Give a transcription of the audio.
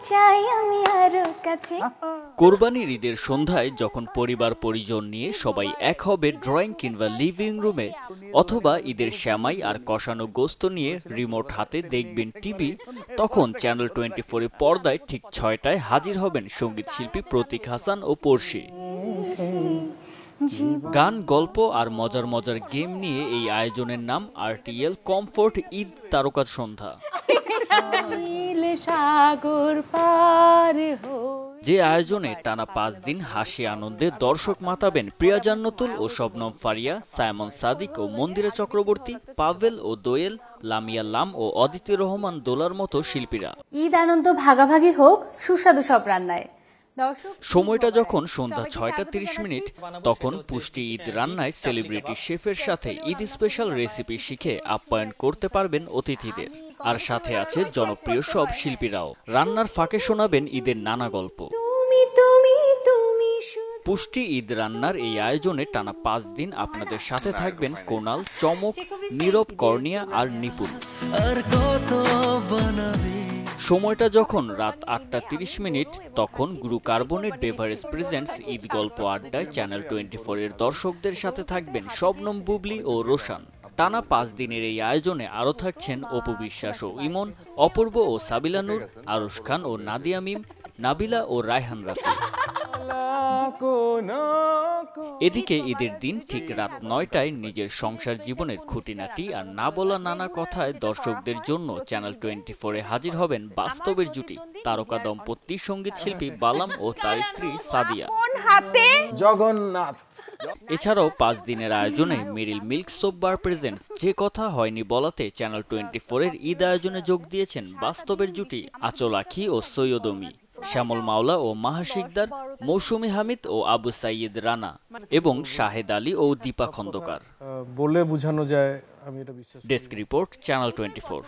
চাই আমি আরো কাছে। কোরবানির ঈদের সন্ধ্যায় যখন পরিবার পরিজন নিয়ে সবাই এক হবে ড্রয়িং কিংবা লিভিং রুমে, অথবা ঈদের শ্যামাই আর কষানো গোস্ত নিয়ে রিমোট হাতে দেখবেন টিভি, তখন চ্যানেল 24 পর্দায় ঠিক 6টায় হাজির হবেন সঙ্গীত শিল্পী প্রতীক হাসান ও পড়শি। গান, গল্প আর মজার মজার গেম নিয়ে এই আয়োজনের নাম RTL কমফোর্ট ঈদ তারকা সন্ধ্যা। সাগর পার যে আয়োজনে টানা 5 দিন হাসি আনন্দে দর্শক মাতাবেন প্রিয়া জান্নাতুল ও শবনম ফারিয়া, সাইমন সাদিক ও মন্দিরা চক্রবর্তী, পাভেল ও দোয়েল, লামিয়া লাম ও অদিতি রহমান দোলার মতো শিল্পীরা। ঈদ আনন্দ ভাগাভাগি হোক সুস্বাদু সব রান্নায়। সময়টা যখন সন্ধ্যা 6:30, তখন পুষ্টি ঈদ রান্নায় সেলিব্রিটি শেফের সাথে ঈদ স্পেশাল রেসিপি শিখে আপ্যায়ন করতে পারবেন অতিথিদের। আর সাথে আছে জনপ্রিয় সব শিল্পীরাও। রান্নার ফাঁকে শোনাবেন ঈদের নানা গল্প। পুষ্টি ঈদ রান্নার এই আয়োজনে টানা 5 দিন আপনাদের সাথে থাকবেন কোনাল, চমক, নীরব, কর্নিয়া আর নিপুণ। সময়টা যখন রাত 8:30, তখন গুরু কার্বনের বেভারেজ প্রেজেন্টস ঈদ গল্প আড্ডায় চ্যানেল 24 এর দর্শকদের সাথে থাকবেন শবনম, বুবলি ও রোশান। টানা 5 দিনের এই আয়োজনে আরও থাকছেন অপু বিশ্বাস ও ইমন, অপূর্ব ও সাবিলা নূর, আরুশ খান ও নাদিয়া মিম, নাবিলা ও রায়হান রাফি। এদিকে ঈদের দিন ঠিক রাত 9টায় নিজের সংসার জীবনের খুঁটিনাটি আর না বলা নানা কথায় দর্শকদের জন্য চ্যানেল 24-এ হাজির হবেন বাস্তবের জুটি তারকা দম্পতি সঙ্গীত শিল্পী বালাম ও তার স্ত্রী সাদিয়া। জগন্নাথ। এছাড়াও 5 দিনের আয়োজনে মেরিল মিল্ক সোপ বার প্রেজেন্টস যে কথা হয়নি বলাতে চ্যানেল 24-এর ঈদ আয়োজনে যোগ দিয়েছেন বাস্তবের জুটি আঁচল আখি ও সৈয়দ অমি, শ্যামল মাওলা ও মাহা শিকদার, মৌসুমী হামিদ ও আবু সাইয়দ রানা এবং শাহেদ আলী ও দীপা খন্দকার। বলে বোঝানো যায় আমি এটা বিশ্বাস করি। Desk report, channel 24।